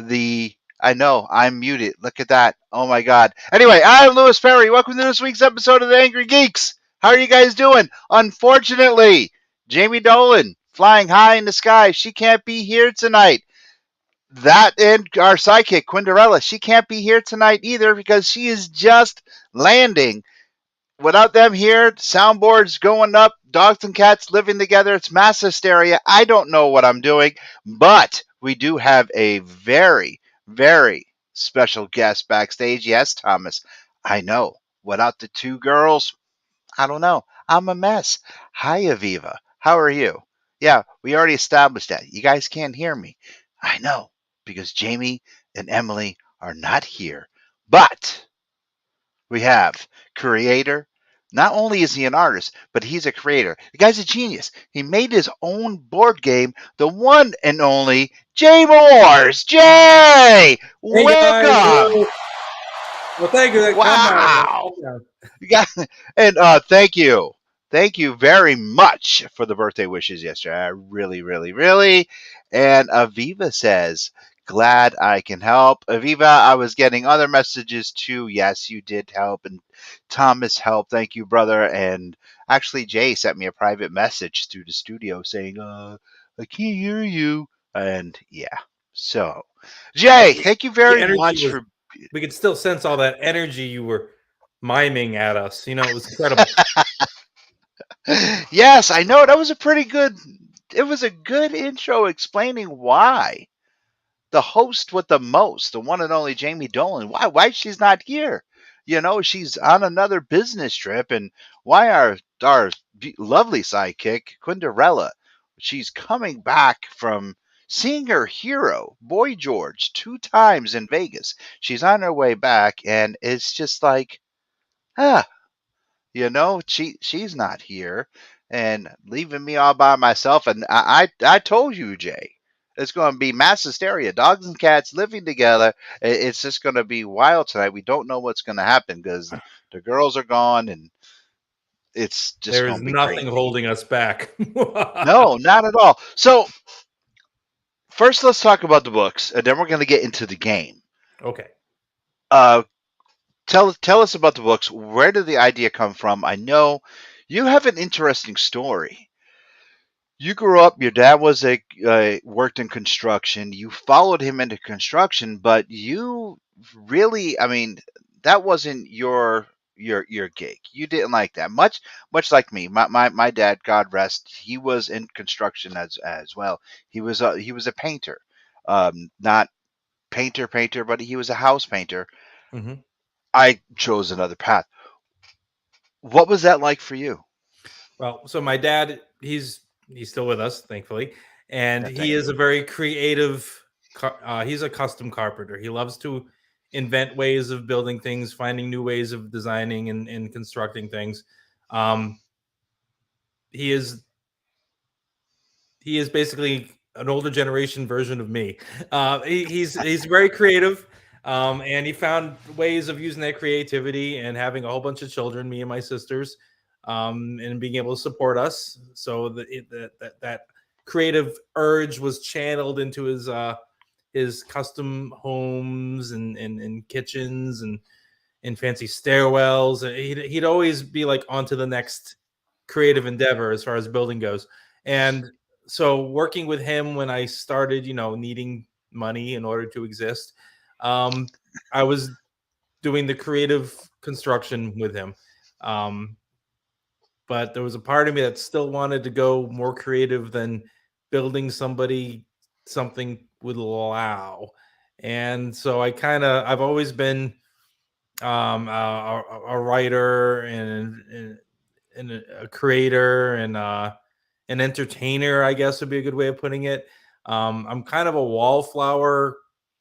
I know I'm muted. Look at that. Oh my God. Anyway, I'm Lewis Perry. Welcome to this week's episode of the Angry Geeks. How are you guys doing? Unfortunately, Jamie Dolan flying high in the sky. She can't be here tonight. That and our sidekick Quinderella. She can't be here tonight either because she is just landing. Without them here, soundboards going up, dogs and cats living together. It's mass hysteria. I don't know what I'm doing, but we do have a very, very special guest backstage. Yes, Thomas, I know. Without the two girls, I don't know. I'm a mess. Hi, Aviva. How are you? Yeah, we already established that. You guys can't hear me. I know, because Jamie and Emily are not here. But we have creator. Not only is he an artist, but he's a creator. The guy's a genius. He made his own board game, the one and only Jay Mooers. Jay, Hey guys, welcome. hello. Well, thank you. Calm down, guys. Wow. Calm down. You got and thank you. Thank you very much for the birthday wishes yesterday. I really, really, really. And Aviva says, glad I can help. Aviva, I was getting other messages too. Yes, you did help. And Thomas helped. Thank you, brother. And actually, Jay sent me a private message through the studio saying, I can't hear you. And yeah. So, Jay, thank you The very energy much was, for we could still sense all that energy you were miming at us. You know, it was incredible. Yes, I know. That was a pretty good. It was a good intro explaining why the host with the most, the one and only Jamie Dolan, why she's not here. You know, she's on another business trip, and why our lovely sidekick Quinderella, she's coming back from seeing her hero Boy George 2 times in Vegas. She's on her way back, and it's just like, ah, she's not here and leaving me all by myself. And I told you, Jay, it's going to be mass hysteria. Dogs and cats living together. It's just going to be wild tonight. We don't know what's going to happen because the girls are gone and it's just There going is to be nothing crazy. holding us back. No, not at all. So first, let's talk about the books, and then we're going to get into the game. Okay. Uh, tell us about the books. Where did the idea come from? I know you have an interesting story. You grew up. Your dad was a worked in construction. You followed him into construction, but you really, I mean, that wasn't your gig. You didn't like that much like me. My dad, God rest, he was in construction as well. He was a painter, not painter, but he was a house painter. Hmm. I chose another path. What was that like for you? Well, so my dad, he's still with us, thankfully, and Yeah, he thank is you. a very creative. He's a custom carpenter. He loves to invent ways of building things, finding new ways of designing and constructing things. Um, he is he is basically an older generation version of me. He's very creative, and he found ways of using that creativity and having a whole bunch of children, me and my sisters, and being able to support us. So that creative urge was channeled into his custom homes and kitchens and fancy stairwells. And he'd always be like on to the next creative endeavor as far as building goes. And so working with him when I started, needing money in order to exist, um, I was doing the creative construction with him. Um, but there was a part of me that still wanted to go more creative than building something would allow. And so I've always been a writer and a creator and an entertainer, I guess would be a good way of putting it. I'm kind of a wallflower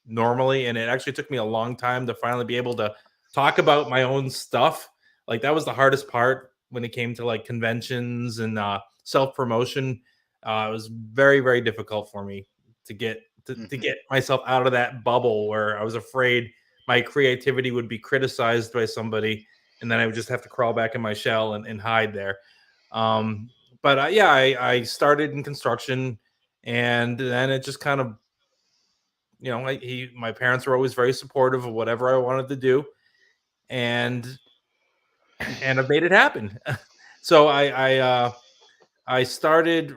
normally, and it actually took me a long time to finally be able to talk about my own stuff. Like that was the hardest part when it came to like conventions and self promotion. It was very, very difficult for me to get to Hmm. get myself out of that bubble where I was afraid my creativity would be criticized by somebody, and then I would just have to crawl back in my shell and hide there. But yeah, I started in construction, and then it just kind of my parents were always very supportive of whatever I wanted to do, and I've made it happen. So I started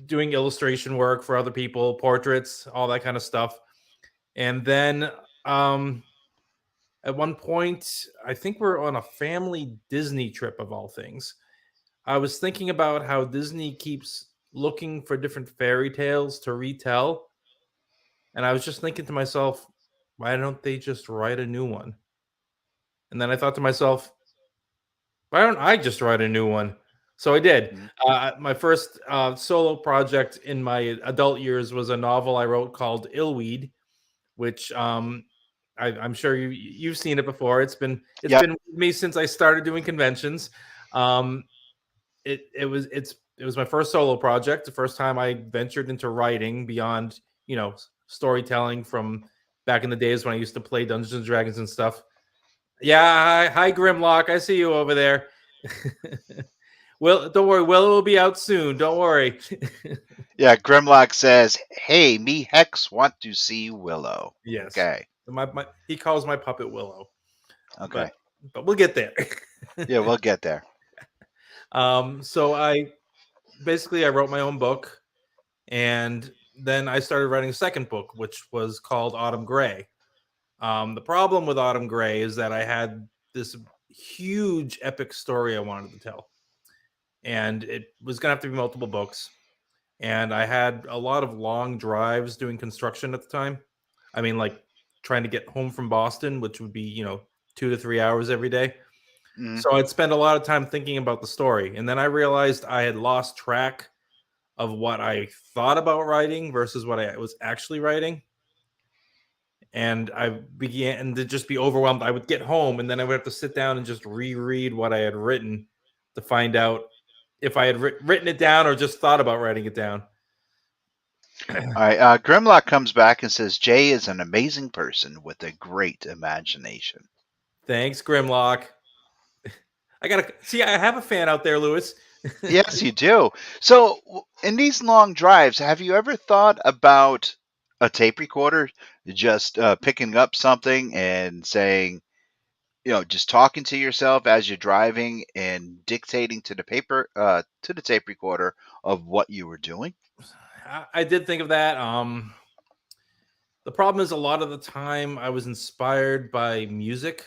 doing illustration work for other people, portraits, all that kind of stuff, and then um, at one point, I think we're on a family Disney trip of all things. I was thinking about how Disney keeps looking for different fairy tales to retell, and I was just thinking to myself, why don't they just write a new one? And then I thought to myself, why don't I just write a new one? So I did. Mhm. My first solo project in my adult years was a novel I wrote called Illweed, which I'm sure you've seen it before. It's Yep. been with me since I started doing conventions. Um, it was my first solo project, the first time I ventured into writing beyond storytelling from back in the days when I used to play Dungeons and Dragons and stuff. Yeah, hi Grimlock, I see you over there. Well, don't worry, Willow will be out soon. Don't worry. Yeah. Grimlock says, "Hey, me Hex want to see Willow." Yes, Okay. he calls my puppet Willow, Okay. but we'll get there. Yeah, we'll get there. So I wrote my own book, and then I started writing a second book, which was called Autumn Gray. The problem with Autumn Gray is that I had this huge epic story I wanted to tell, and it was going to have to be multiple books. And I had a lot of long drives doing construction at the time. I mean, like trying to get home from Boston, which would be, 2 to 3 hours every day. Mhm. So I'd spend a lot of time thinking about the story. And then I realized I had lost track of what I thought about writing versus what I was actually writing. And I began to just be overwhelmed. I would get home and then I would have to sit down and just reread what I had written to find out if I had written it down or just thought about writing it down. All right. Grimlock comes back and says, "Jay is an amazing person with a great imagination." Thanks, Grimlock. I gotta see. I have a fan out there, Lewis. Yes, you do. So, in these long drives, have you ever thought about a tape recorder, just picking up something and saying, just talking to yourself as you're driving and dictating to to the tape recorder of what you were doing? I did think of that. The problem is a lot of the time I was inspired by music.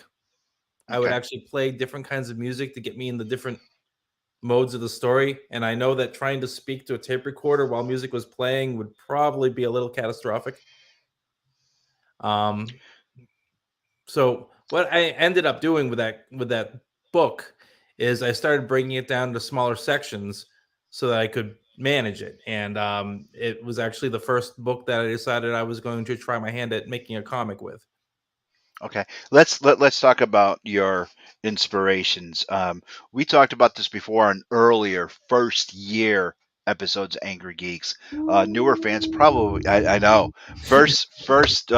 I would Okay. actually play different kinds of music to get me in the different modes of the story. And I know that trying to speak to a tape recorder while music was playing would probably be a little catastrophic. Um, so what I ended up doing with that book is I started breaking it down to smaller sections so that I could manage it. And it was actually the first book that I decided I was going to try my hand at making a comic with. Okay, let's talk about your inspirations. We talked about this before on earlier first year episodes of Angry Geeks. Newer fans probably, I know, first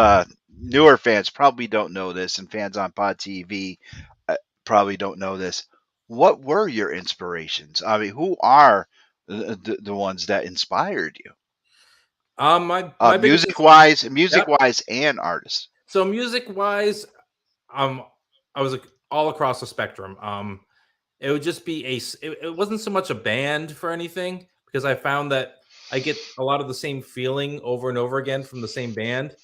newer fans probably don't know this, and fans on Pod TV probably don't know this. What were your inspirations? I mean, who are the ones that inspired you? My biggest Music Yep. wise, and artists. So music wise, um, I was all across the spectrum. It would just be it wasn't so much a band for anything because I found that I get a lot of the same feeling over and over again from the same band,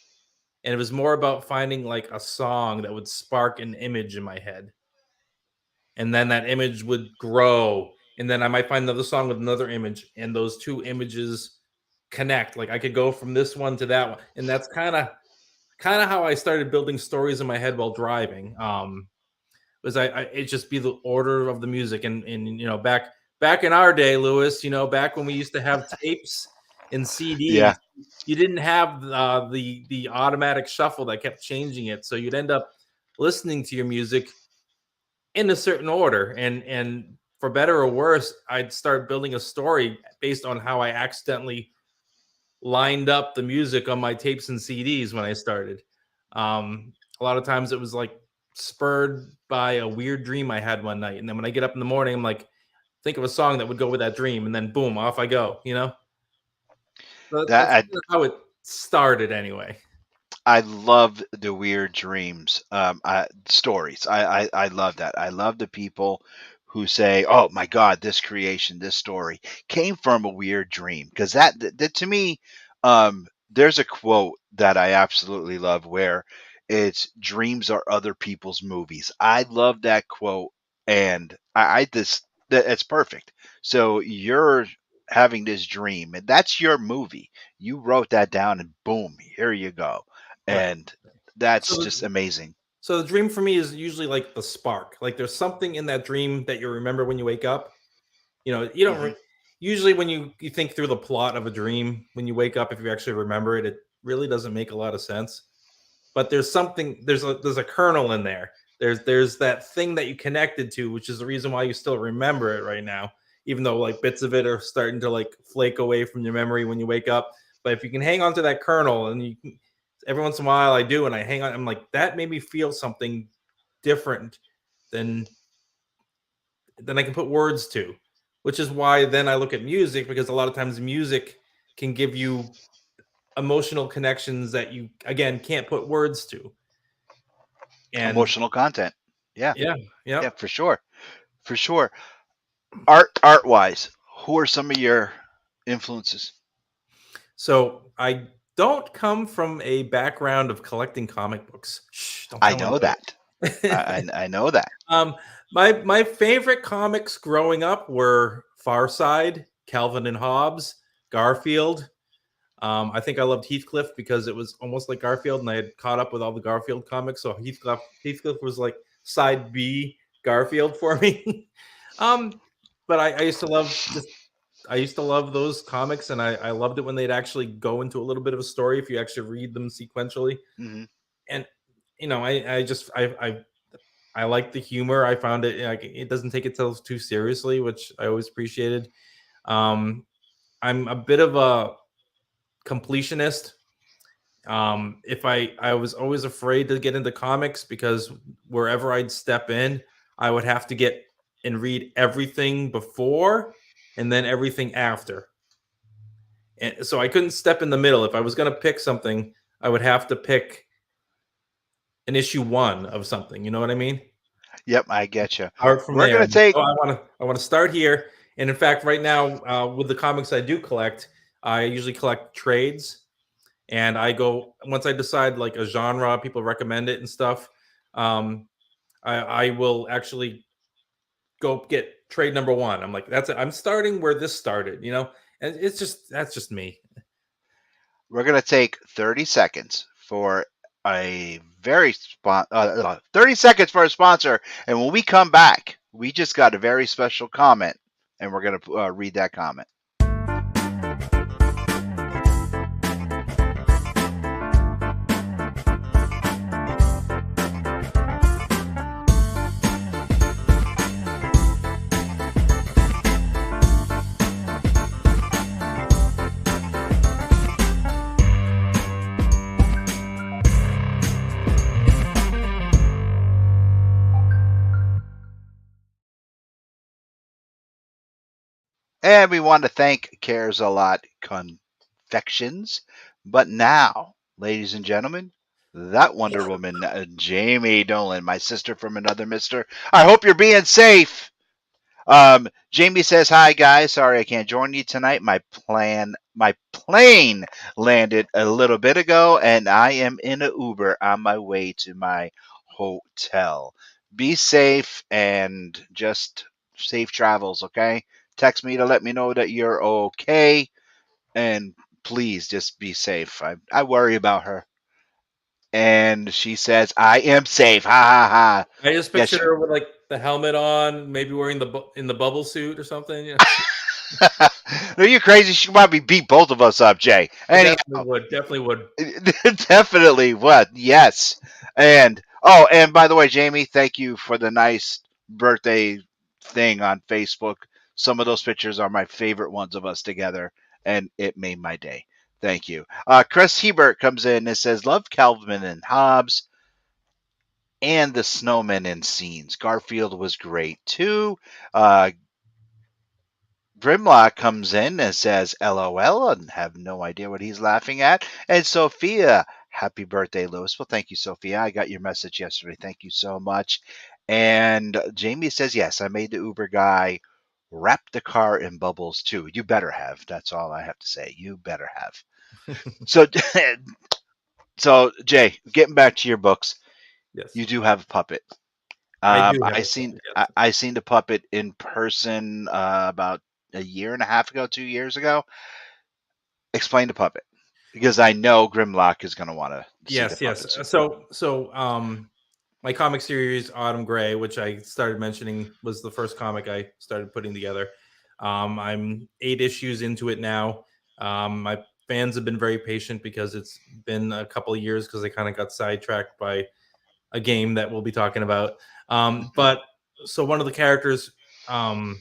and it was more about finding like a song that would spark an image in my head, and then that image would grow, and then I might find another song with another image, and those two images connect. Like I could go from this one to that one, and that's kind of how I started building stories in my head while driving. Was it just be the order of the music and back in our day, Lewis, back when we used to have tapes and Yeah. CDs, you didn't have the automatic shuffle that kept changing it, so you'd end up listening to your music in a certain order, and for better or worse, I'd start building a story based on how I accidentally lined up the music on my tapes and CDs when I started. A lot of times it was like spurred by a weird dream I had one night. And then when I get up in the morning, I'm like, think of a song that would go with that dream. And then boom, off I go, So that's That kind of how it started anyway. I love the weird dreams stories. I love that. I love the people who say, "Oh my God, this creation, this story came from a weird dream." Because that to me, there's a quote that I absolutely love where it's "dreams are other people's movies." I love that quote, and I just it's perfect. So you're having this dream, and that's your movie. You wrote that down, and boom, here you go, Right. and that's So just the amazing. so the dream for me is usually like the spark. Like there's something in that dream that you remember when you wake up. You know, you don't Hmm. usually when you think through the plot of a dream when you wake up, if you actually remember it, it really doesn't make a lot of sense. But there's something there's a kernel in there. There's that thing that you connected to, which is the reason why you still remember it right now, even though like bits of it are starting to like flake away from your memory when you wake up. But if you can hang on to that kernel, and you can, every once in a while I do, and I hang on, I'm like that made me feel something different than I can put words to, which is why then I look at music, because a lot of times music can give you emotional connections that you again can't put words to. And Emotional content. Yeah, yeah, yeah, yep. for sure, for sure. Art wise, who are some of your influences? So I don't come from a background of collecting comic books. Shh, don't I tell know that. anybody. I know that. um, my favorite comics growing up were Far Side, Calvin and Hobbes, Garfield. I think I loved Heathcliff because it was almost like Garfield, and I had caught up with all the Garfield comics. So Heathcliff was like side B Garfield for me. um, but I used to love just I used to love those comics, and I loved it when they'd actually go into a little bit of a story if you actually read them sequentially. Hmm. And you know, I just I like the humor. I found it like it doesn't take itself too seriously, which I always appreciated. Um, I'm a bit of a completionist. If I was always afraid to get into comics because wherever I'd step in, I would have to get and read everything before and then everything after. And so I couldn't step in the middle. If I was going to pick something, I would have to pick an issue one of something. You know what I mean? Yep, I get you. Start from We're there. gonna take. So I want to start here. And in fact, right now with the comics I do collect, I usually collect trades, and I go once I decide like a genre, people recommend it and stuff. Um, I will actually go get trade number one. I'm like, that's it. I'm starting where this started, and it's just that's just me. We're gonna take 30 seconds for a 30 seconds for a sponsor, and when we come back, we just got a very special comment, and we're gonna read that comment. And we want to thank Cares a Lot Confections. But now, ladies and gentlemen, that Wonder Woman, Jamie Dolan, my sister from another mister. I hope you're being safe. Jamie says, "Hi guys, sorry I can't join you tonight. My plane landed a little bit ago, and I am in an Uber on my way to my hotel. Be safe and just safe travels, okay? Text me to let me know that you're okay, and please just be safe. I worry about her." And she says, "I am safe. Ha ha ha." I just Yes, pictured her with like the helmet on, maybe wearing in the bubble suit or something. Yeah, are you crazy? She could probably beat both of us up, Jay. I Anyhow, definitely would. definitely what? Yes. And oh, and by the way, Jamie, thank you for the nice birthday thing on Facebook. Some of those pictures are my favorite ones of us together, and it made my day. Thank you. Chris Hebert comes in and says, "Love Calvin and Hobbes and the snowmen in scenes. Garfield was great too." Uh, Grimlock comes in and says LOL and have no idea what he's laughing at. And Sophia Happy birthday, Lewis. Well, thank you, Sophia. I got your message yesterday. Thank you so much. And Jamie says, yes, I made the Uber guy wrap the car in bubbles too. You better have. That's all I have to say. You better have. So, so Jay, getting back to your books, Yes, you do have a puppet. I do have I a seen puppet, yes. I seen the puppet in person about a year and a half ago, 2 years ago. Explain the puppet because I know Grimlock is going to want to see the Yes, yes. puppet soon. So, my comic series Autumn Gray, which I started mentioning, was the first comic I started putting together. I'm 8 issues into it now. My fans have been very patient because it's been a couple of years because I kind of got sidetracked by a game that we'll be talking about. Mhm. But so one of the characters, one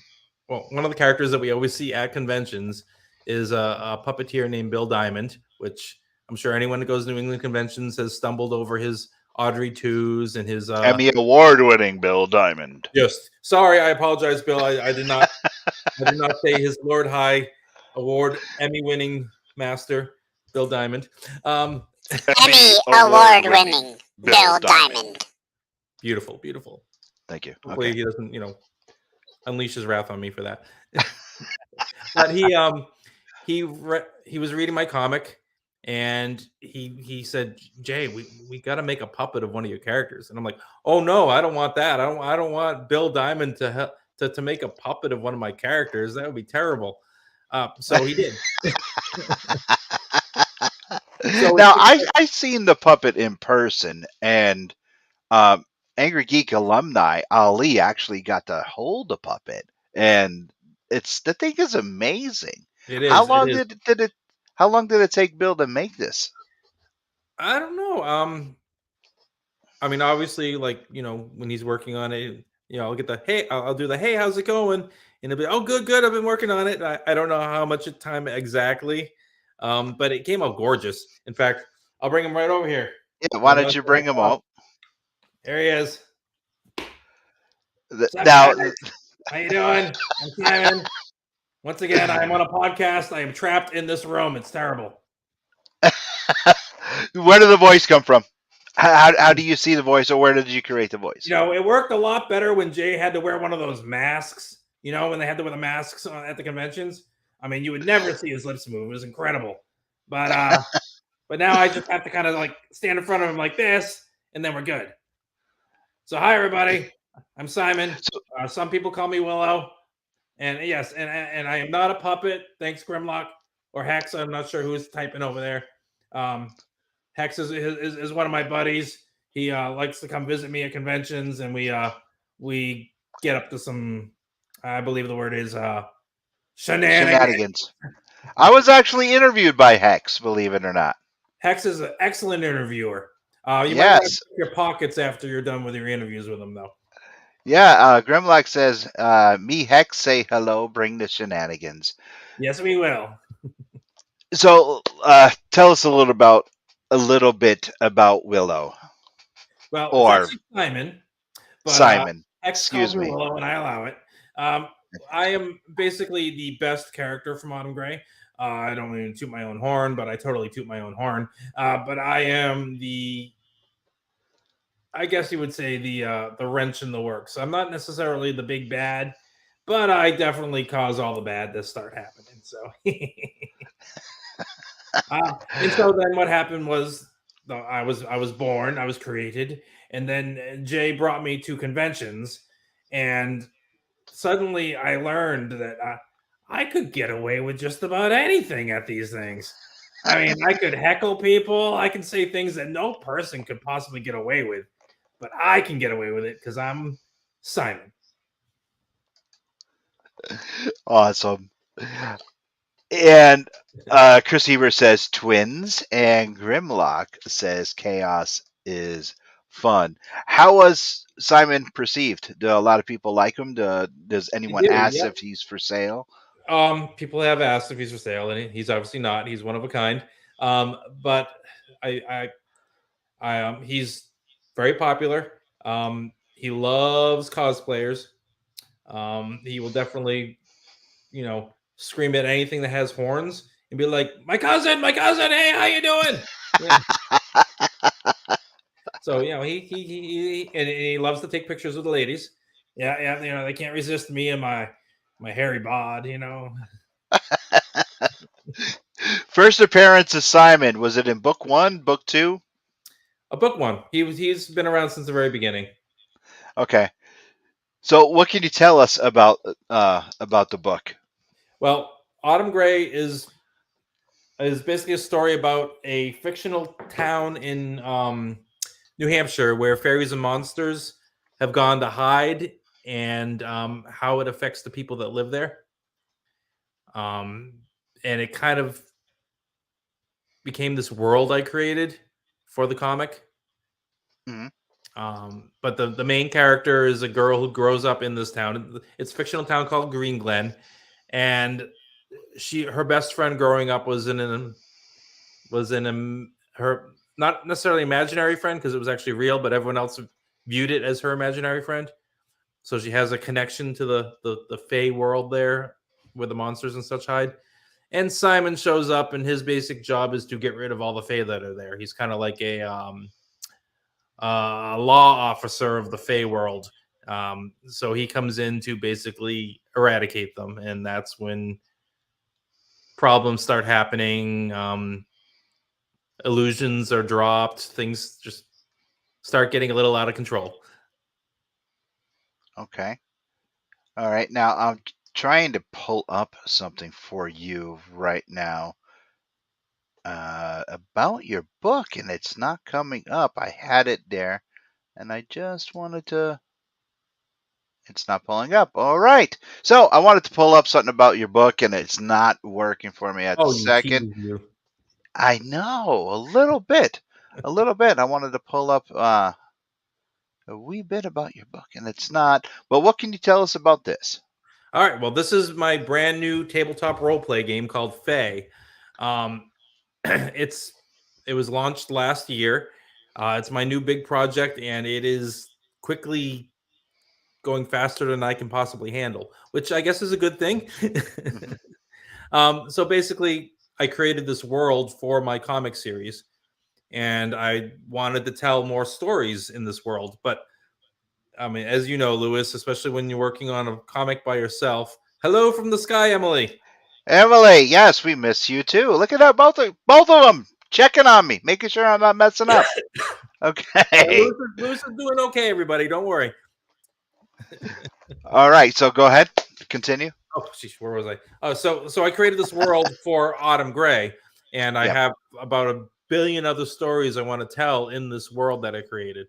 of the characters that we always see at conventions is a puppeteer named Bill Diamond, which I'm sure anyone that goes to New England conventions has stumbled over his Audrey 2s and his Emmy award-winning Bill Diamond. Yes. Sorry, I apologize, Bill. I did not say his Lord High Award Emmy winning master, Bill Diamond. Um, Emmy award-winning Bill Diamond. beautiful, beautiful. Thank you. Hopefully Okay. he doesn't, unleash his wrath on me for that. But he was reading my comic, and he said, Jay, we got to make a puppet of one of your characters. And I'm like, oh no, I don't want that. I don't want Bill Diamond to make a puppet of one of my characters. That would be terrible. So he did. So Now I seen the puppet in person, and um, Angry Geek alumni Ali actually got to hold the puppet, and it's the thing is amazing. it How is. It long is. did it? How long did it take Bill to make this? I don't know. I mean, obviously, like, when he's working on it, I'll get the hey, I'll do the hey, how's it going? And it'll be, oh, good, good. I've been working on it. I don't know how much time exactly, but it came out gorgeous. In fact, I'll bring him right over here. Yeah, why don't you bring him up? There he is. What's up, Now, guys? How you doing? I'm Simon. Once again, I am on a podcast. I am trapped in this room. It's terrible. where did the voice come from? How do you see the voice, or where did you create the voice? It worked a lot better when Jay had to wear one of those masks. When they had to wear the masks at the conventions. I mean, you would never see his lips move. It was incredible. But but now I just have to kind of like stand in front of him like this, and then we're good. So hi everybody, I'm Simon. Some people call me Willow, and yes, and I am not a puppet. Thanks, Grimlock or Hex. I'm not sure who's typing over there. Hex is one of my buddies. He likes to come visit me at conventions, and we get up to some, I believe the word is Shenanigans. I was actually interviewed by Hex, believe it or not. Hex is an excellent interviewer. You might want to Yes. check your pockets after you're done with your interviews with him, though. Yeah, Grimlock says, me Hex say hello, bring the shenanigans. Yes, we will. So, tell us a little bit about Willow. Well, it's Or actually Simon, but Simon. X calls Excuse me me. Willow, and I allow it. I am basically the best character from Autumn Gray. I don't even toot my own horn, but I totally toot my own horn. But I am I guess you would say the wrench in the works. I'm not necessarily the big bad, but I definitely cause all the bad to start happening. So, and so then what happened was I was born, I was created, and then Jay brought me to conventions, and suddenly I learned that I could get away with just about anything at these things. I mean, I could heckle people. I can say things that no person could possibly get away with, but I can get away with it because I'm Simon. Awesome. And Chris Heber says twins, and Grimlock says chaos is fun. How was Simon perceived? Do a lot of people like him? Does anyone do, ask yeah. if he's for sale? People have asked if he's for sale, and he's obviously not. He's one of a kind. But he's very popular. He loves cosplayers. He will definitely, scream at anything that has horns and be like, my cousin, hey, how you doing?" Yeah. So and he loves to take pictures with the ladies. Yeah, yeah. They can't resist me and my hairy bod. First appearance of Simon, was it in book 1, book 2? A book one. He's been around since the very beginning. Okay. So what can you tell us about the book? Well, Autumn Gray is basically a story about a fictional town in New Hampshire where fairies and monsters have gone to hide, and how it affects the people that live there. And it kind of became this world I created for the comic. Mhm. But the main character is a girl who grows up in this town. It's a fictional town called Green Glen, and her best friend growing up was in her, not necessarily imaginary friend because it was actually real, but everyone else viewed it as her imaginary friend. So she has a connection to the Fey world there, where the monsters and such hide. And Simon shows up, and his basic job is to get rid of all the Fey that are there. He's kind of like a law officer of the Fey world. So he comes in to basically eradicate them, and that's when problems start happening. Illusions are dropped. Things just start getting a little out of control. Okay. All right. Now I'm trying to pull up something for you right now about your book, and it's not coming up. I had it there, and I just wanted to. It's not pulling up. All right. So I wanted to pull up something about your book, and it's not working for me at the Oh, you second. tease you. I know a little bit. A little bit. I wanted to pull up a wee bit about your book, and it's not. But what can you tell us about this? All right. Well, this is my brand new tabletop role play game called Fey. It was launched last year. It's my new big project, and it is quickly going faster than I can possibly handle, which I guess is a good thing. So basically, I created this world for my comic series, and I wanted to tell more stories in this world. But I mean, as you know, Lewis, especially when you're working on a comic by yourself. Hello from the sky, Emily. Emily, yes, we miss you too. Look at that, both of them checking on me, making sure I'm not messing up. Okay. Lewis is doing okay, everybody. Don't worry. All right, so go ahead, continue. Oh, geez, where was I? Oh, so I created this world for Autumn Gray, and I Yep. have about a billion other stories I want to tell in this world that I created.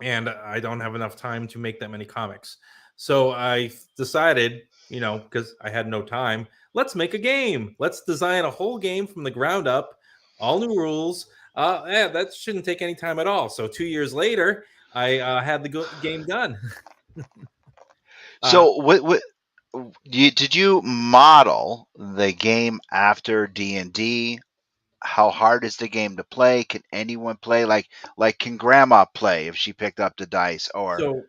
And I don't have enough time to make that many comics. So I decided, because I had no time, let's make a game. Let's design a whole game from the ground up, all new rules. Yeah, that shouldn't take any time at all. So 2 years later, I had the game done. So did you model the game after D&D? How hard is the game to play? Can anyone play? Like can grandma play if she picked up the dice? Or So,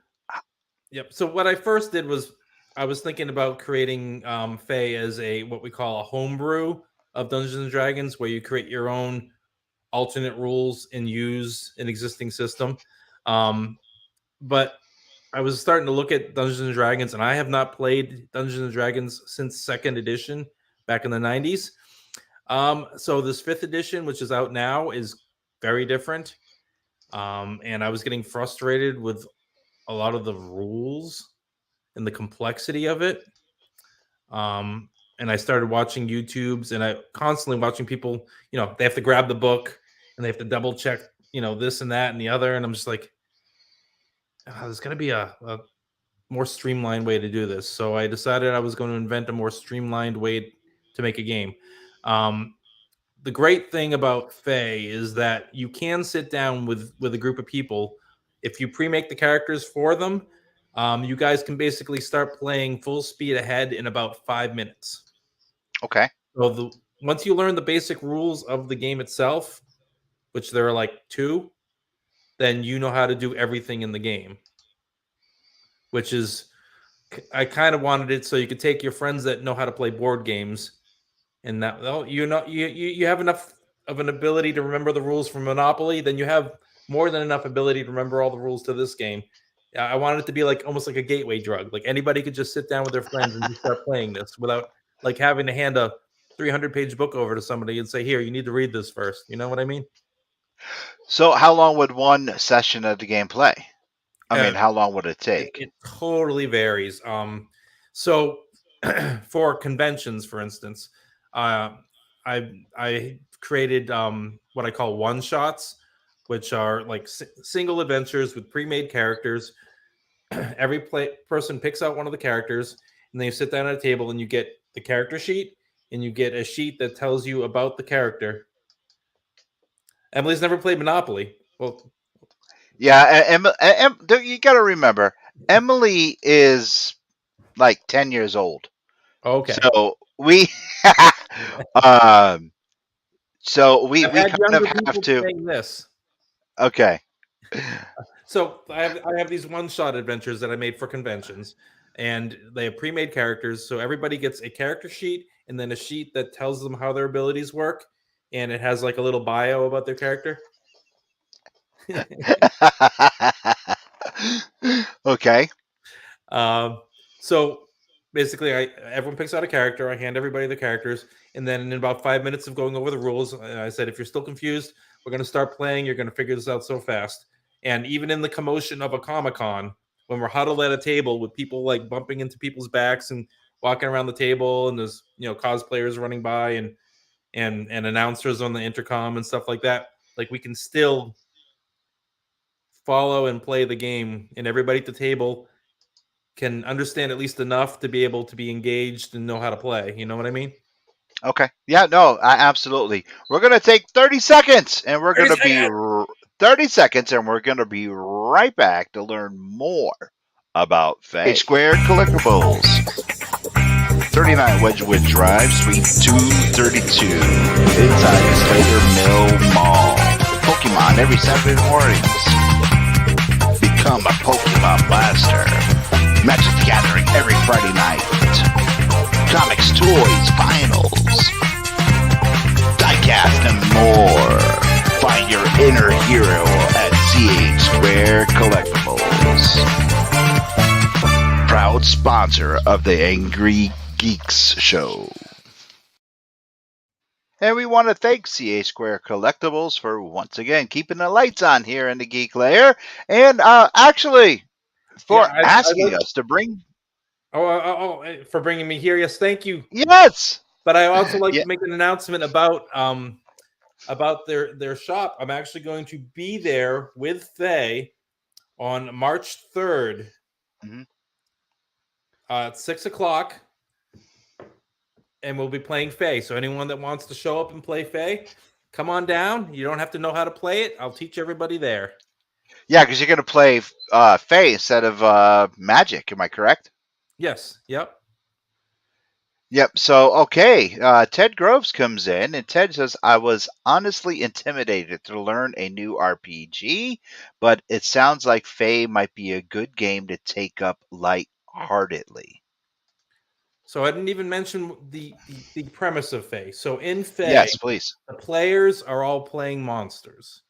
yep. So what I first did was I was thinking about creating Fae as what we call a homebrew of Dungeons and Dragons, where you create your own alternate rules and use an existing system. But I was starting to look at Dungeons and Dragons, and I have not played Dungeons and Dragons since second edition back in the 90s. So this fifth edition, which is out now, is very different. And I was getting frustrated with a lot of the rules and the complexity of it. And I started watching YouTubes, and I constantly watching people, they have to grab the book and they have to double check, this and that and the other. And I'm just like, there's going to be a more streamlined way to do this. So I decided I was going to invent a more streamlined way to make a game. The great thing about Fae is that you can sit down with a group of people. If you pre-make the characters for them, you guys can basically start playing full speed ahead in about 5 minutes. okay. So once you learn the basic rules of the game itself, which there are like 2, then you know how to do everything in the game. Which is, I kind of wanted it so you could take your friends that know how to play board games, and that you have enough of an ability to remember the rules from Monopoly, then you have more than enough ability to remember all the rules to this game. I wanted it to be like almost like a gateway drug. Like anybody could just sit down with their friends and just start playing this without like having to hand a 300-page book over to somebody and say, "Here, you need to read this first." You know what I mean? So how long would one session of the game play? I mean, Uh, how long would it take? It totally varies. So for conventions, for instance, I created what I call one shots, which are like single adventures with pre-made characters. Every person picks out one of the characters, and then you sit down at a table, and you get the character sheet, and you get a sheet that tells you about the character. Emily's never played Monopoly. Well, Yeah, you got to remember, Emily is like 10 years old. okay. So we, um, we I've had kind younger of have people to. playing this. Okay. So I have these one-shot adventures that I made for conventions, and they have pre-made characters. So everybody gets a character sheet and then a sheet that tells them how their abilities work, and it has like a little bio about their character. Okay. So basically, everyone picks out a character. I hand everybody the characters, and then in about 5 minutes of going over the rules, I said, if you're still confused, we're going to start playing. You're going to figure this out so fast. And even in the commotion of a Comic-Con, when we're huddled at a table with people like bumping into people's backs and walking around the table, and there's cosplayers running by and announcers on the intercom and stuff like that, like we can still follow and play the game, and everybody at the table can understand at least enough to be able to be engaged and know how to play. You know what I mean? Okay. Yeah, no, absolutely. We're going to take 30 seconds and we're going to be 30 seconds and we're going to be right back to learn more about Faye Square Collectibles. 39 Wedgwood Drive, Suite 232, inside the Slater Mill Mall. Pokemon every Saturday mornings. Become a Pokemon Master. Magic the Gathering every Friday night. Comics, toys, vinyls, diecast, and more. Find your inner hero at CH Square Collectibles. Proud sponsor of the Angry Geeks show. And we want to thank CH Square Collectibles for once again keeping the lights on here in the Geek Lair. And actually, for asking us to bring... for bringing me here. Yes, thank you. Yes. But I also like to make an announcement about their shop. I'm actually going to be there with Faye on March 3rd at 6:00, and we'll be playing Faye. So anyone that wants to show up and play Faye, come on down. You don't have to know how to play it. I'll teach everybody there. Yeah, because you're going to play Faye instead of Magic. Am I correct? Yes. Yep. Yep. So, okay. Ted Groves comes in, and Ted says, I was honestly intimidated to learn a new RPG, but it sounds like Faye might be a good game to take up lightheartedly. So I didn't even mention the premise of Faye. So in Faye, yes, please. The players are all playing monsters.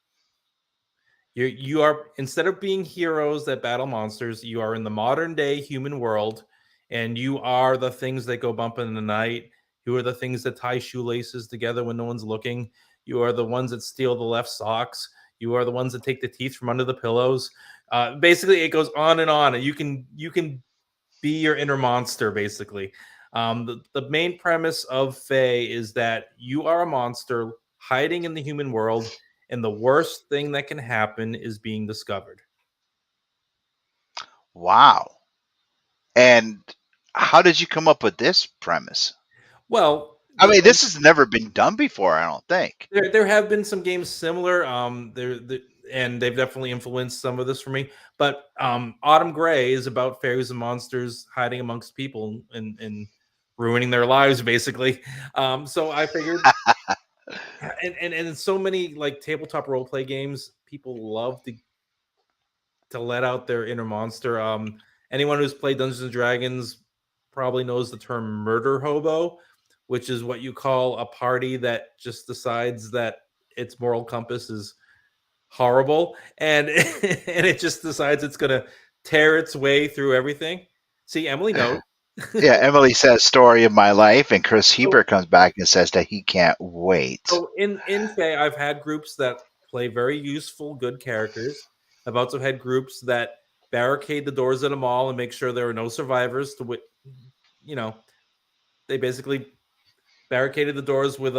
You are, instead of being heroes that battle monsters, you are in the modern day human world, and you are the things that go bump in the night. You are the things that tie shoelaces together when no one's looking. You are the ones that steal the left socks. You are the ones that take the teeth from under the pillows. Basically, it goes on and on. And you can be your inner monster, basically. The main premise of Faye is that you are a monster hiding in the human world, and the worst thing that can happen is being discovered. Wow. And how did you come up with this premise? Well, I mean, this has never been done before, I don't think. There have been some games similar. And they've definitely influenced some of this for me. But Autumn Gray is about fairies and monsters hiding amongst people and ruining their lives, basically. So I figured, and so many like tabletop role play games, people love to let out their inner monster. Anyone who's played Dungeons and Dragons probably knows the term murder hobo, which is what you call a party that just decides that its moral compass is horrible, and and it just decides it's going to tear its way through everything. See, Emily knows. Yeah, Emily says story of my life, and Chris So, Hebert comes back and says that he can't wait. so in Fae, I've had groups that play very useful, good characters. I've also had groups that barricade the doors at a mall and make sure there are no survivors. You know, they basically barricaded the doors with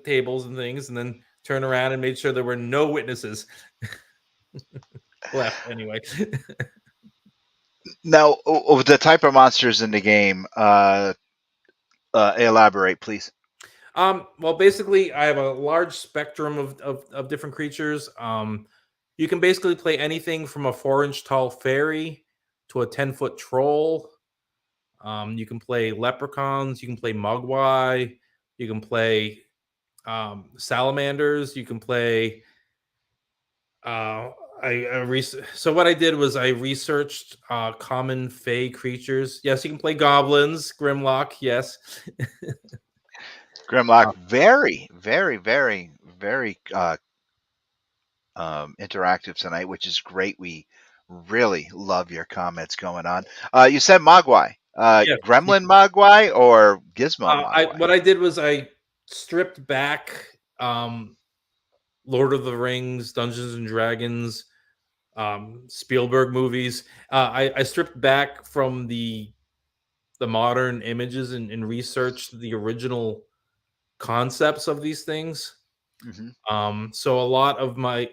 tables and things, and then turn around and made sure there were no witnesses left. Anyway. Now, the type of monsters in the game, elaborate, please. Well, basically, I have a large spectrum of different creatures. You can basically play anything from a 4-inch tall fairy to a 10-foot troll. You can play leprechauns. You can play mogwai. You can play salamanders. You can play. So what I did was I researched common Fey creatures. Yes, you can play goblins, Grimlock. Yes. Grimlock, very, very, very, very interactive tonight, which is great. We really love your comments going on. You said Mogwai. Yes. Gremlin Mogwai or Gizmo Mogwai? What I did was I stripped back Lord of the Rings, Dungeons and Dragons, Spielberg movies. I stripped back from the modern images and researched the original concepts of these things. Mm-hmm. So a lot of my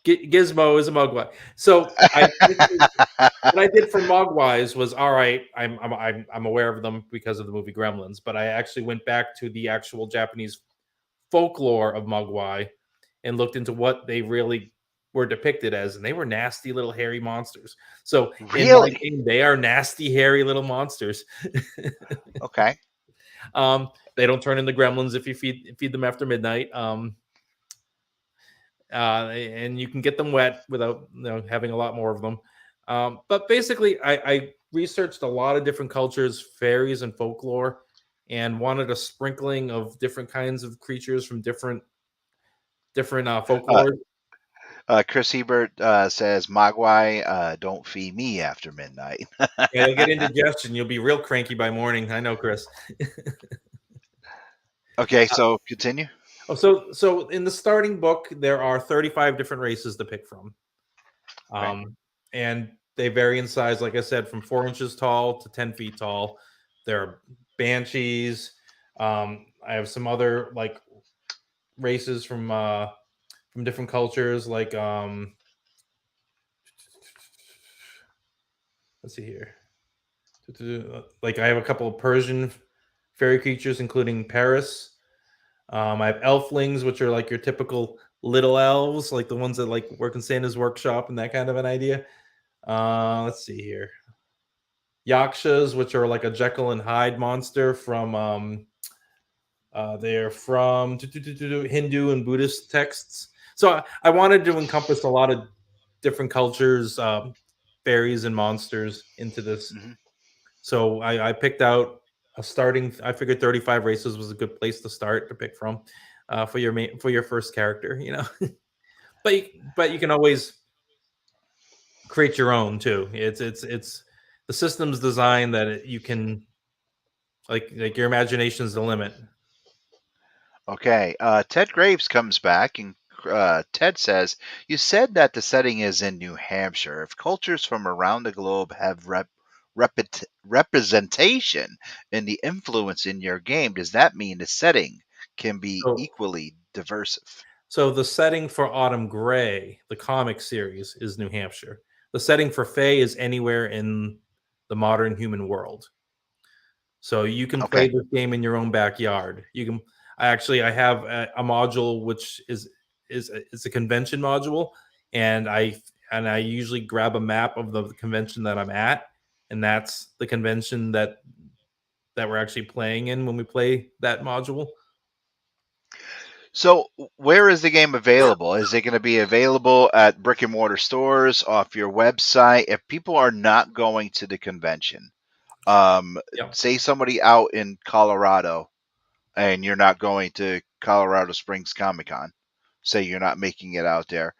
Gizmo is a Mogwai. So what I did for Mogwais was, all right, I'm aware of them because of the movie Gremlins, but I actually went back to the actual Japanese folklore of Mogwai and looked into what they really were depicted as, and they were nasty little hairy monsters. So in my game, they are nasty, hairy little monsters. Okay. They don't turn into gremlins if you feed them after midnight. And you can get them wet without having a lot more of them. But basically, I researched a lot of different cultures, fairies, and folklore, and wanted a sprinkling of different kinds of creatures from different folklore. Chris Hebert says, Mogwai, don't feed me after midnight. Yeah, you'll get indigestion. You'll be real cranky by morning. I know, Chris. Okay, so continue. So in the starting book, there are 35 different races to pick from. Right. And they vary in size, like I said, from 4 inches tall to 10 feet tall. There are banshees. I have some other like races from different cultures, like let's see here. Like I have a couple of Persian fairy creatures, including Paris. I have elflings, which are like your typical little elves, like the ones that like work in Santa's workshop and that kind of an idea. Let's see here. Yakshas, which are like a Jekyll and Hyde monster from they're from Hindu and Buddhist texts. So I wanted to encompass a lot of different cultures, fairies and monsters into this. Mm-hmm. So I picked out a starting. I figured 35 races was a good place to start to pick from for your first character. But you can always create your own too. It's the system's designed that you can like your imagination is the limit. Okay. Ted Graves comes back and Ted says, you said that the setting is in New Hampshire. If cultures from around the globe have representation in the influence in your game, does that mean the setting can be equally diverse? So the setting for Autumn Gray, the comic series, is New Hampshire. The setting for Fae is anywhere in the modern human world. So you can play this game in your own backyard. You can. I have a module which is a convention module, and I usually grab a map of the convention that I'm at, and that's the convention that we're actually playing in when we play that module. So where is the game available? Is it going to be available at brick and mortar stores, off your website? If people are not going to the convention, Yep. Say somebody out in Colorado, and you're not going to Colorado Springs Comic Con. Say you're not making it out there,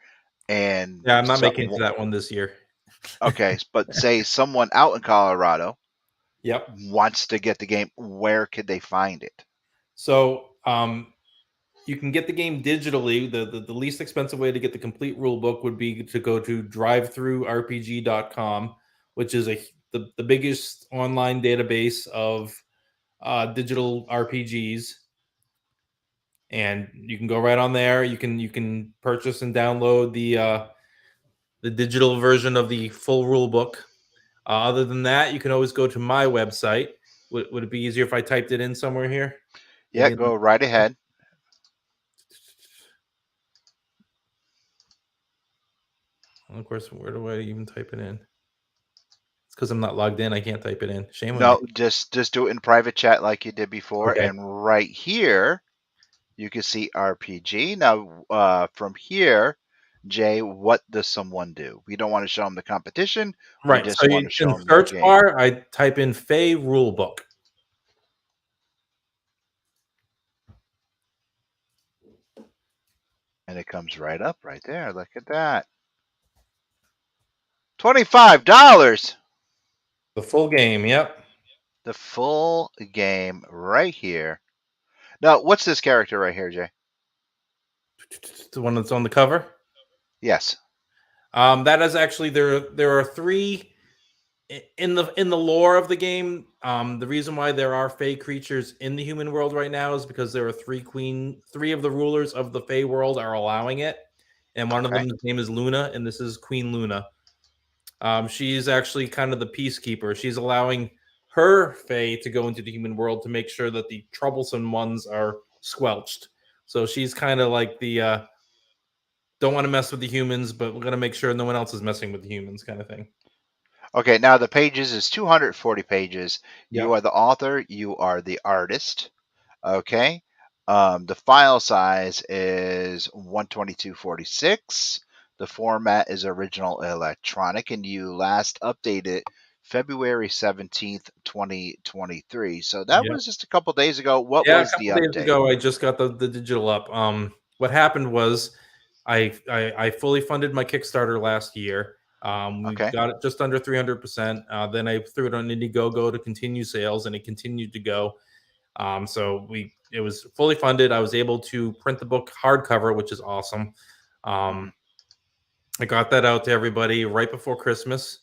and Yeah, I'm not making it to that one this year. okay, but say someone out in Colorado Yep. wants to get the game, where could they find it? So you can get the game digitally. The least expensive way to get the complete rule book would be to go to drivethrurpg.com, which is the biggest online database of digital RPGs. And you can go right on there. You can purchase and download the digital version of the full rule book. Other than that, you can always go to my website. Would it be easier if I typed it in somewhere here? Yeah, Maybe go right ahead. of course, where do I even type it in? It's because I'm not logged in. I can't type it in. Shame on me. No, just do it in private chat like you did before, Okay. and right here you can see RPG. Now, from here, Jay, what does someone do? We don't want to show them the competition. We Right. just So want to show in them your search game. bar, I type in Fey Rulebook. And it comes right up right there. Look at that. $25. The full game. Yep. The full game right here. Now, what's this character right here, Jay? The one that's on the cover. Yes. That is actually there are three in the lore of the game. The reason why there are Fey creatures in the human world right now is because there are three of the rulers of the Fey world are allowing it, and one of Okay. them's name is Luna, and this is Queen Luna. She's actually kind of the peacekeeper. She's allowing her Fey to go into the human world to make sure that the troublesome ones are squelched. So she's kind of like the don't want to mess with the humans, but we're going to make sure no one else is messing with the humans kind of thing. Okay, now the pages is 240 pages. You Yep. are the author, you are the artist. Okay. The file size is 122.46. The format is original electronic, and you last updated February 17th, 2023. So that Yep. was just a couple days ago. What Yeah, a was the couple days update? ago, I just got the digital up. What happened was I fully funded my Kickstarter last year. We Okay. got it just under 300%. Then I threw it on Indiegogo to continue sales, and it continued to go. So it was fully funded. I was able to print the book hardcover, which is awesome. I got that out to everybody right before Christmas,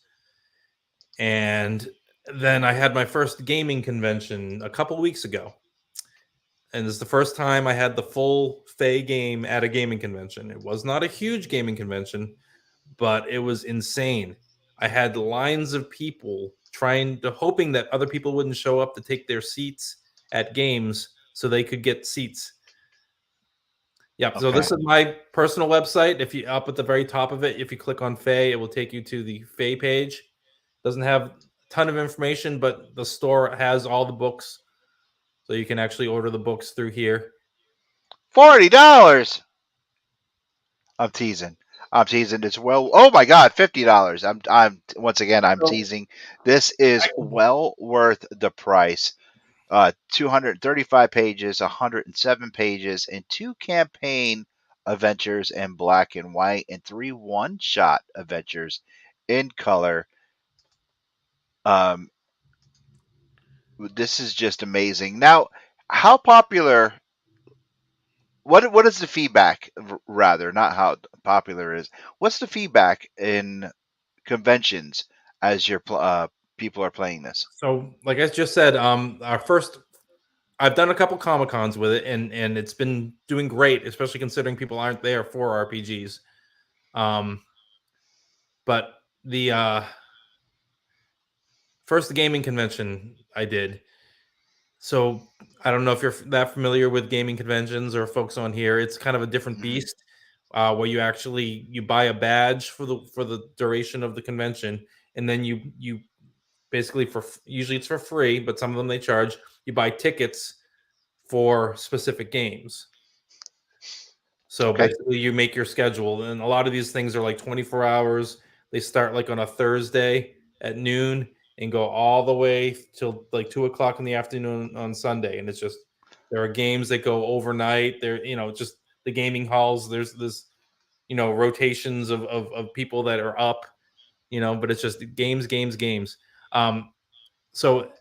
and then I had my first gaming convention a couple weeks ago. And this is the first time I had the full Fey game at a gaming convention. It was not a huge gaming convention, but it was insane. I had lines of people hoping that other people wouldn't show up to take their seats at games so they could get seats. Yep. Okay. So this is my personal website. If you up at the very top of it, if you click on Fey, it will take you to the Fey page. Doesn't have a ton of information, but the store has all the books. So you can actually order the books through here. $40. I'm teasing. It's well. Oh my God, $50. I'm once again. I'm teasing. This is well worth the price. 235 pages, 107 pages, and 2 campaign adventures in black and white, and 3 one-shot adventures in color. This is just amazing. Now, how popular? What is the feedback? Rather, not how popular it is. What's the feedback in conventions as your people are playing this? So, like I just said, I've done a couple Comic Cons with it, and it's been doing great, especially considering people aren't there for RPGs. But the first gaming convention I did. So I don't know if you're that familiar with gaming conventions or folks on here. It's kind of a different beast where you buy a badge for the duration of the convention, and then you basically usually it's for free, but some of them they charge. You buy tickets for specific games. So basically, you make your schedule, and a lot of these things are like 24 hours. They start like on a Thursday at noon, and go all the way till like 2 o'clock in the afternoon on Sunday. And it's just, there are games that go overnight. There, just the gaming halls. There's this, rotations of people that are up, but it's just games, games, games. So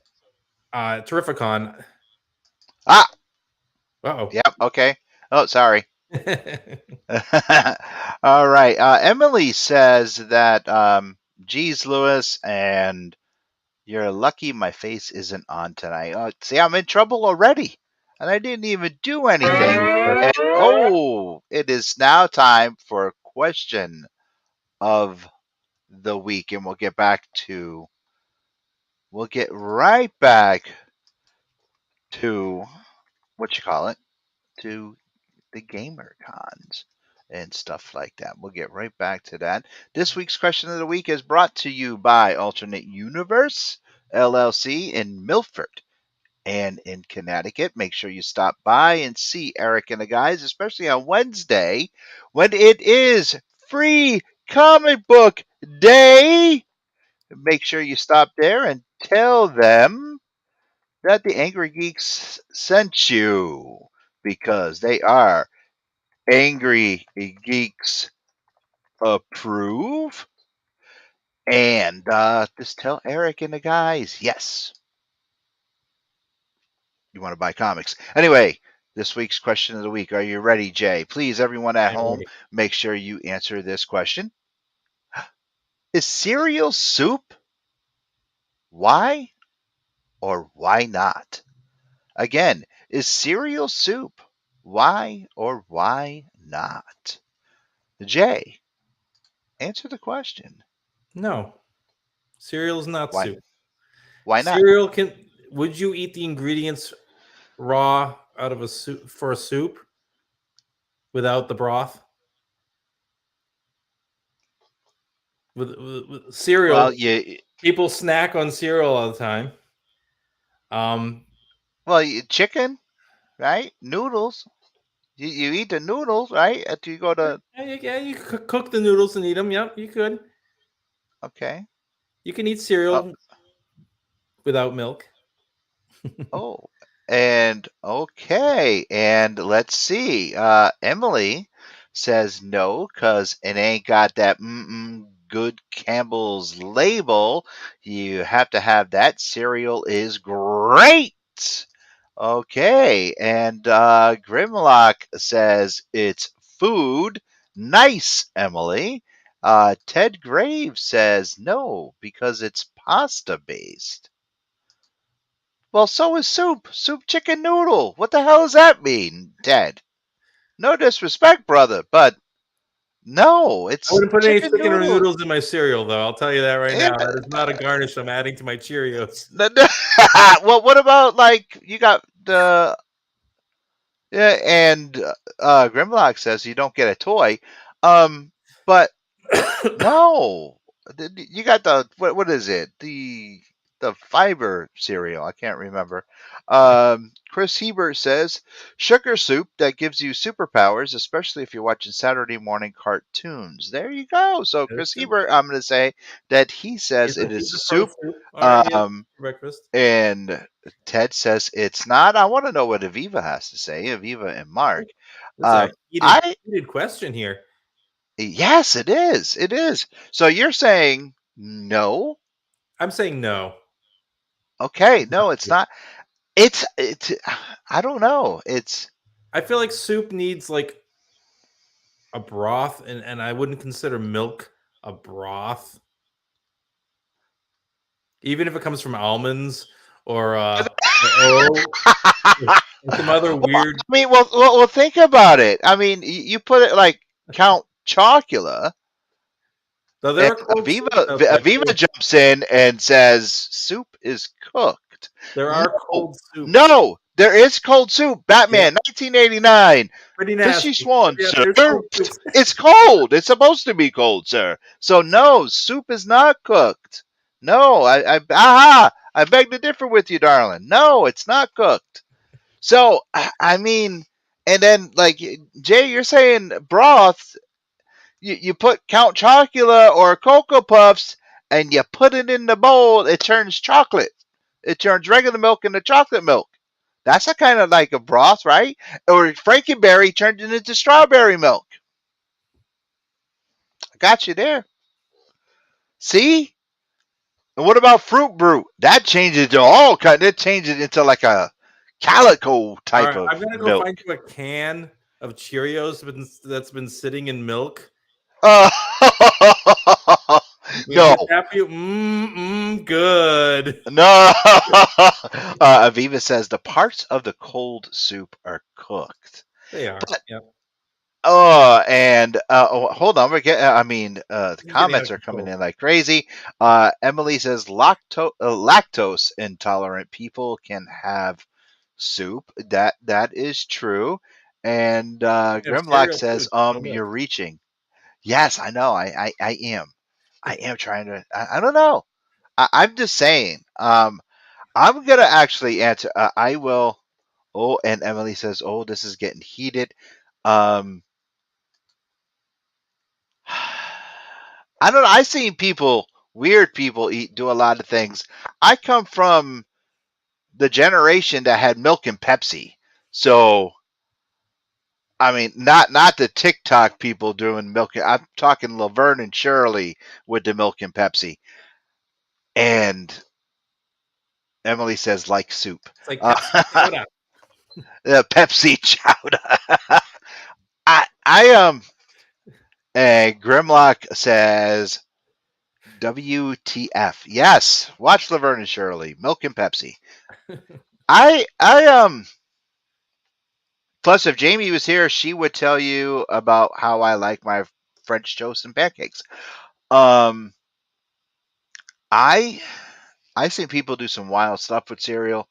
Terrificon. Ah, Uh-oh. yep, okay. Oh, sorry. All right. Emily says that, geez, Lewis, and you're lucky my face isn't on tonight. Oh, see, I'm in trouble already, and I didn't even do anything. And it is now time for question of the week, and we'll get right back to to the gamer cons and stuff like that. We'll get right back to that. This week's question of the week is brought to you by Alternate Universe LLC in Milford and in Connecticut. Make sure you stop by and see Eric and the guys, especially on Wednesday when it is free comic book day. Make sure you stop there and tell them that the Angry Geeks sent you because they are Angry Geeks approve. And just tell Eric and the guys, yes, you want to buy comics. Anyway, this week's question of the week. Are you ready, Jay? Please, everyone at home, make sure you answer this question. Is cereal soup? Why or why not? Again, is cereal soup? Why or why not? Jay, answer the question. No. Cereal is not Why? soup. Why not? Cereal would you eat the ingredients raw out of a soup for a soup without the broth? With cereal, Well, people snack on cereal all the time. Chicken, right? Noodles. You eat the noodles, right? After you go to. Yeah, you could cook the noodles and eat them. Yep, you could. Okay. You can eat cereal without milk. And okay. And let's see. Emily says no, because it ain't got that good Campbell's label. You have to have that. Cereal is great. Okay. And Grimlock says it's food. Nice, Emily. Ted Graves says no, because it's pasta based. Well, so is soup. Soup chicken noodle. What the hell does that mean, Ted? No disrespect, brother, but no, it's I wouldn't put any chicken chicken noodle. noodles in my cereal, though. I'll tell you that right now. That is not a garnish I'm adding to my Cheerios. Well, what about, like, you got the... Yeah, and Grimlock says you don't get a toy. But no, you got the what is it? The fiber cereal. I can't remember. Chris Hebert says sugar soup that gives you superpowers, especially if you're watching Saturday morning cartoons. There you go. So Chris Hebert, I'm going to say that he says it is soup. Breakfast. And Ted says it's not. I want to know what Aviva has to say. Aviva and Mark. That's a heated question here. Yes, it is. It is. So you're saying no? I'm saying no. Okay, no, it's not. It's. I don't know. I feel like soup needs like a broth, and I wouldn't consider milk a broth, even if it comes from almonds or some other weird. I mean, well, think about it. I mean, you put it like Count Chocula. So there are Aviva jumps in and says soup is cooked. There are cold soup. No, there is cold soup. Batman, 1989. Pretty nasty. Fishy Swan, sir. It's cold. It's supposed to be cold, sir. So no, soup is not cooked. No, I beg to differ with you, darling. No, it's not cooked. So I mean, and then like Jay, you're saying broth. You put Count Chocula or Cocoa Puffs and you put it in the bowl, it turns chocolate. It turns regular milk into chocolate milk. That's a kind of like a broth, right? Or Frankenberry turned it into strawberry milk. I got you there. See? And what about Fruit Brute? That changes to all kind. It changes into like a calico All type right, of I'm gonna go milk. find you a can of Cheerios that's been sitting in milk. Uh, You no, just happy? Good. no. Aviva says the parts of the cold soup are cooked. They are. But Yep. hold on, the It's getting out comments of are coming control. in like crazy. Emily says lactose intolerant people can have soup. That is true. And You have Grimlock cereal too, says, just no milk. you're reaching. Yes, I know. I am. I am trying to. I don't know. I'm just saying. I'm gonna actually answer. I will. Oh, and Emily says, "Oh, this is getting heated." Um, I don't know. I've seen people, weird people, do a lot of things. I come from the generation that had milk and Pepsi, so I mean, not the TikTok people doing milk. I'm talking Laverne and Shirley with the milk and Pepsi. And Emily says like soup. It's like Uh, Pepsi soda. Pepsi chowder. I and Grimlock says WTF. Yes, watch Laverne and Shirley, milk and Pepsi. I plus if Jamie was here, she would tell you about how I like my French toast and pancakes. Um I I've seen people do some wild stuff with cereal.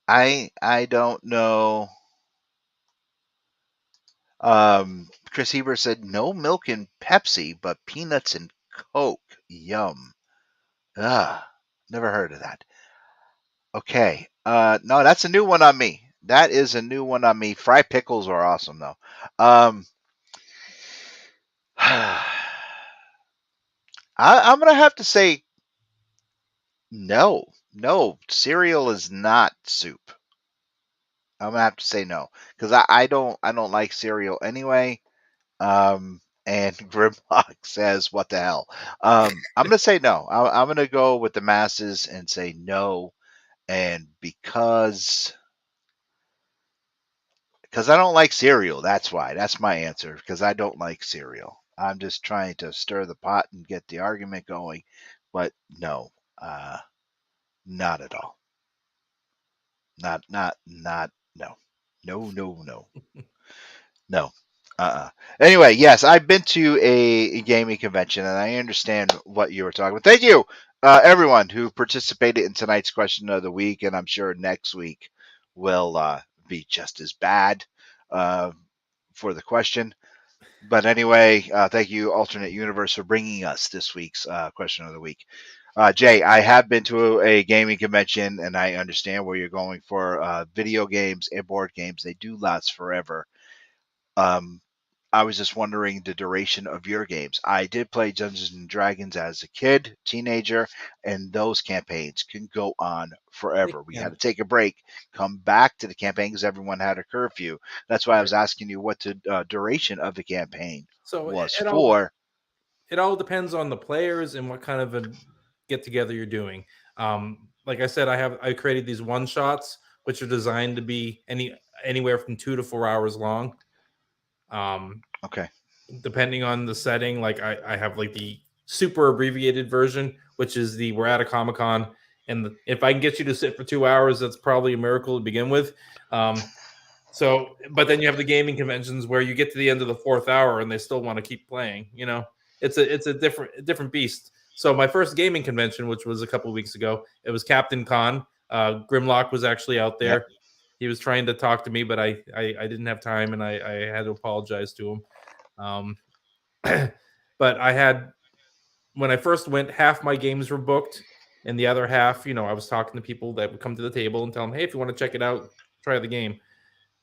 I don't know. Chris Heber said no milk and Pepsi, but peanuts and Coke. Yum. Never heard of that. Okay. No, that's a new one on me. That is a new one on me. Fried pickles are awesome though. I'm gonna have to say no. No, cereal is not soup. I'm gonna have to say no because I don't like cereal anyway. And Grimlock says, "What the hell?" I'm gonna say no. I'm gonna go with the masses and say no, and because I don't like cereal. That's why. That's my answer. Because I don't like cereal. I'm just trying to stir the pot and get the argument going, but no, not at all. Not. No, no. No. Anyway, yes, I've been to a gaming convention, and I understand what you were talking about. Thank you, everyone who participated in tonight's question of the week, and I'm sure next week will be just as bad uh, for the question. But anyway, thank you, Alternate Universe, for bringing us this week's question of the week. Jay, I have been to a gaming convention, and I understand where you're going for video games and board games. They do last forever. Um, I was just wondering the duration of your games. I did play Dungeons and Dragons as a kid, teenager, and those campaigns can go on They forever. We had can. to take a break, come back to the campaign because everyone had a curfew. That's why I Right. was asking you what the duration of the campaign So was it all for. it all depends on the players and what kind of a get together you're doing. Like I said, I created these one shots which are designed to be anywhere from 2 to 4 hours long. Um, Okay. Depending on the setting, like I have like the super abbreviated version, which is the we're at a Comic Con, and if I can get you to sit for 2 hours, that's probably a miracle to begin with. But then you have the gaming conventions where you get to the end of the fourth hour and they still want to keep playing. It's a different beast. So my first gaming convention, which was a couple of weeks ago, it was Captain Con. Grimlock was actually out Yep. there. He was trying to talk to me, but I didn't have time and I had to apologize to him. Um, but when I first went, half my games were booked, and the other half, I was talking to people that would come to the table and tell them, hey, if you want to check it out, try the game.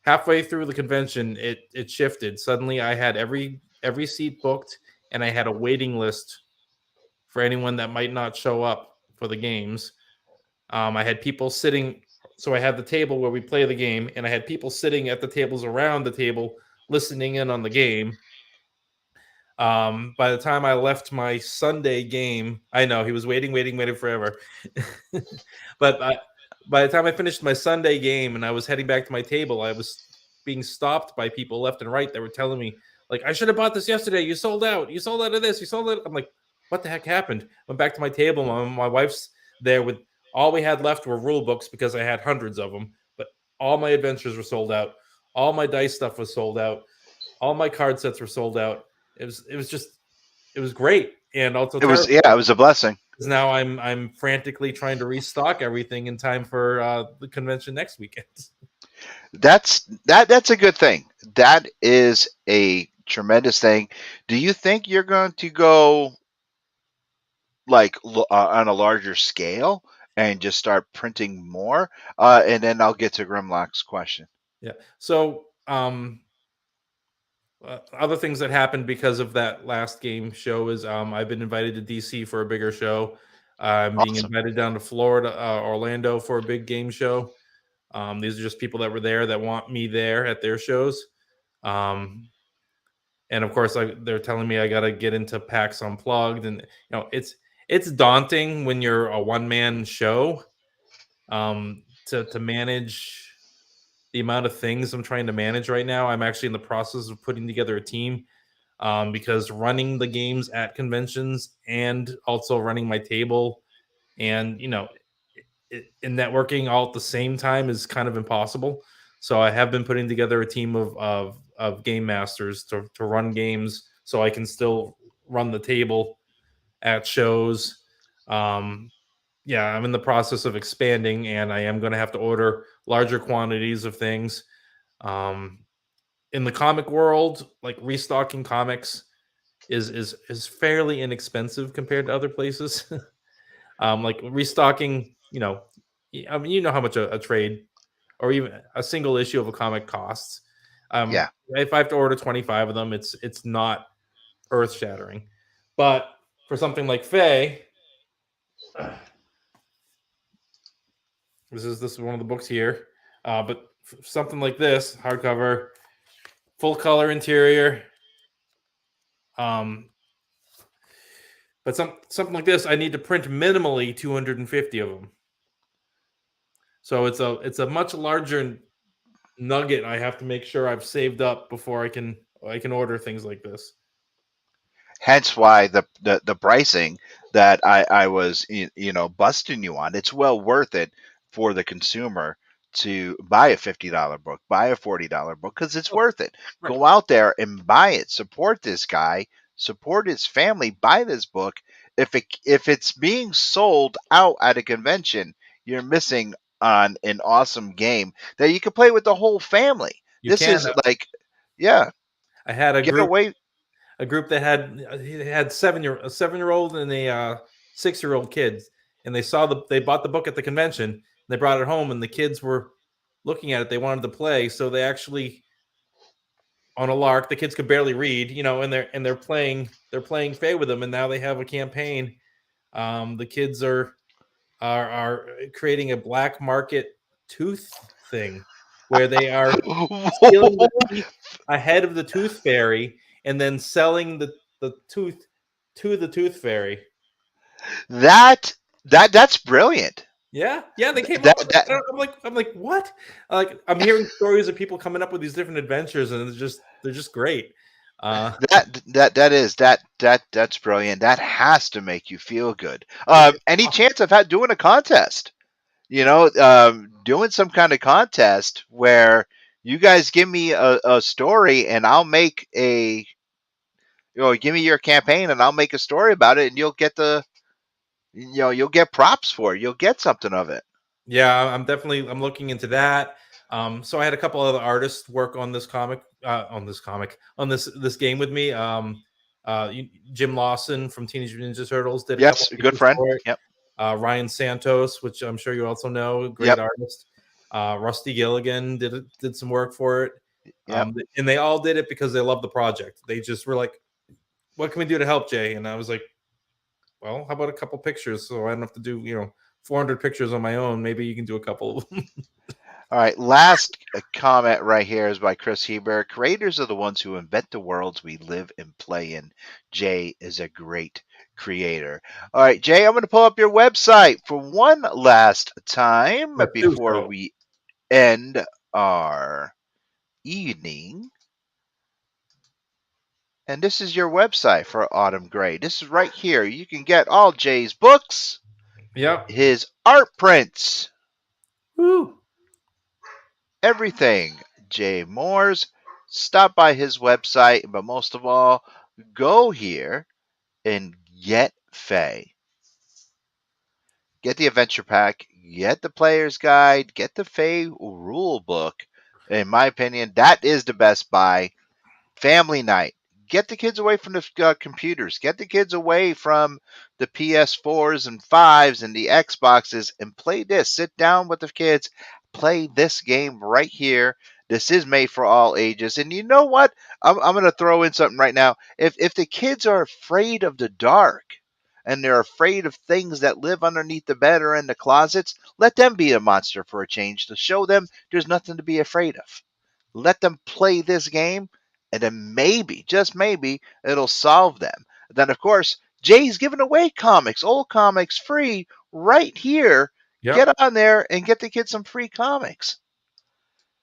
Halfway through the convention, it shifted. Suddenly, I had every seat booked, and I had a waiting list for anyone that might not show up for the games. I had people sitting, so I had the table where we play the game, and I had people sitting at the tables around the table listening in on the game. By the time I left my Sunday game, I know he was waiting forever. But by the time I finished my Sunday game and I was heading back to my table, I was being stopped by people left and right that were telling me, like, I should have bought this yesterday. You sold out. You sold out of this. You sold out. I'm like, what the heck happened? Went back to my table. My wife's there with all we had left were rule books because I had hundreds of them. But all my adventures were sold out. All my dice stuff was sold out. All my card sets were sold out. It was great, and also It was, yeah, it was a blessing. because now I'm frantically trying to restock everything in time for the convention next weekend. That's a good thing. That is a tremendous thing. Do you think you're going to go like on a larger scale and just start printing more? And then I'll get to Grimlock's question. Yeah. So other things that happened because of that last game show is I've been invited to DC for a bigger show. I'm being Awesome. invited down to Florida, Orlando for a big game show. These are just people that were there that want me there at their shows. And of course, they're telling me I got to get into PAX Unplugged, and it's daunting when you're a one-man show to manage the amount of things I'm trying to manage right now. I'm actually in the process of putting together a team because running the games at conventions and also running my table and in networking all at the same time is kind of impossible. So I have been putting together a team of game masters to run games so I can still run the table at shows. Yeah, I'm in the process of expanding, and I am going to have to order larger quantities of things. In the comic world, like restocking comics is fairly inexpensive compared to other places. Like restocking, I mean, you know how much a trade or even a single issue of a comic costs. Yeah. If I have to order 25 of them, it's not earth shattering. But for something like Faye, this is one of the books here. But something like this, hardcover, full color interior. But something like this, I need to print minimally 250 of them. So it's a much larger nugget I have to make sure I've saved up before I can order things like this. Hence why the pricing that I was busting you on. It's well worth it for the consumer to buy a $50 book, buy a $40 book, because it's worth it. Right. Go out there and buy it. Support this guy. Support his family. Buy this book. If it's being sold out at a convention, you're missing on an awesome game that you can play with the whole family. This is like, yeah, I had a get group. away. A group that had a 7-year-old and a 6-year-old kids, and they bought the book at the convention. And they brought it home, and the kids were looking at it. They wanted to play, so they actually on a lark. The kids could barely read, and they're playing Fae with them, and now they have a campaign. The kids are creating a black market tooth thing where they are stealing the teeth ahead of the tooth fairy and then selling the tooth to the tooth fairy. That's brilliant. Yeah, they came up with that. I'm like, what? Like, I'm hearing stories of people coming up with these different adventures, and they're just great. That's brilliant. That has to make you feel good. Any chance of doing a contest? Doing some kind of contest where you guys give me a story and I'll make give me your campaign and I'll make a story about it, and you'll get you'll get props for it. You'll get something of it. Yeah, I'm looking into that. So I had a couple other artists work on this this game with me. Jim Lawson from Teenage Ninja Turtles did. Yes, a good friend. Yep. Ryan Santos, which I'm sure you also know, great artist. Rusty Gilligan did some work for it. Yep. And they all did it because they love the project. They just were like, "What can we do to help, Jay?" And I was like, well, how about a couple pictures so I don't have to do 400 pictures on my own? Maybe you can do a couple of them. All right, last comment right here is by Chris Heber. Creators are the ones who invent the worlds we live and play in. Jay is a great creator. All right, Jay, I'm going to pull up your website for one last time before we end our evening. And this is your website for Autumn Gray. This is right here. You can get all Jay's books, his art prints, Woo. everything. Jay Mooers. Stop by his website, but most of all, go here and get Faye. Get the adventure pack, get the player's guide, get the Faye rule book. In my opinion, that is the best buy. Family night. Get the kids away from the computers. Get the kids away from the PS4s and 5s and the Xboxes and play this. Sit down with the kids. Play this game right here. This is made for all ages. And you know what? I'm going to throw in something right now. If the kids are afraid of the dark and they're afraid of things that live underneath the bed or in the closets, let them be a monster for a change to show them there's nothing to be afraid of. Let them play this game. And then maybe, just maybe, it'll solve them. Then, of course, Jay's giving away comics, old comics, free right here. Yep. Get on there and get the kids some free comics.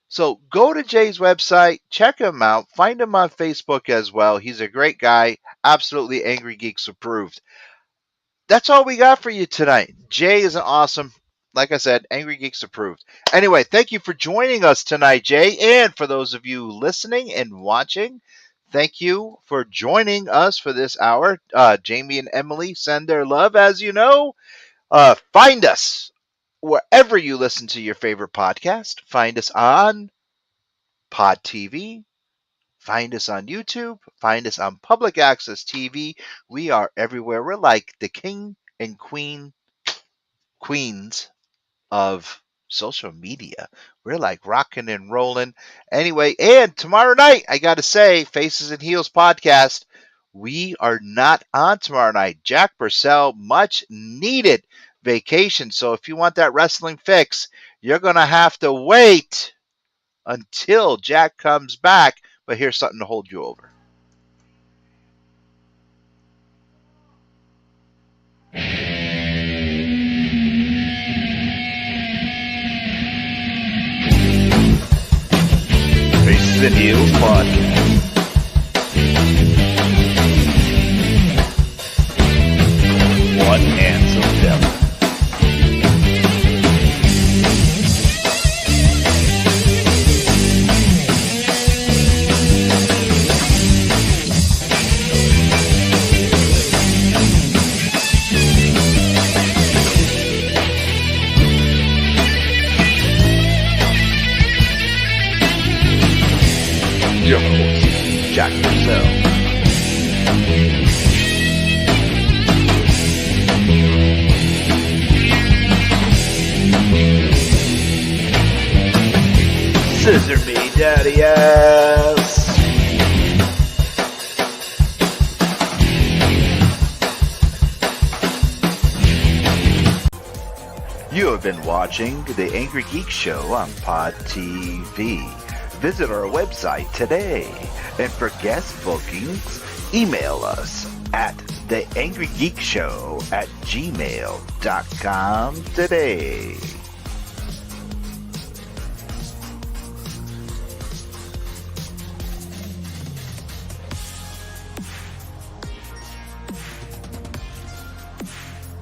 So go to Jay's website, check him out, find him on Facebook as well. He's a great guy, absolutely Angrygeeks approved. That's all we got for you tonight. Jay is an awesome, like I said, Angrygeeks approved. Anyway, thank you for joining us tonight, Jay. And for those of you listening and watching, thank you for joining us for this hour. Jamie and Emily send their love, as you know. Find us wherever you listen to your favorite podcast. Find us on Pod TV. Find us on YouTube. Find us on Public Access TV. We are everywhere. We're like the king and queens of social media. We're like rocking and rolling. Anyway, and tomorrow night, I got to say, Faces and Heels podcast, we are not on tomorrow night. Jack Purcell, much needed vacation. So if you want that wrestling fix, you're going to have to wait until Jack comes back. But here's something to hold you over. Faces and Heels podcast. One handsome devil. Your host, Jack Purcell. Scissor me, daddy ass. You have been watching The Angry Geek Show on Pod TV. Visit our website today. And for guest bookings, email us at theangrygeekshow@gmail.com today.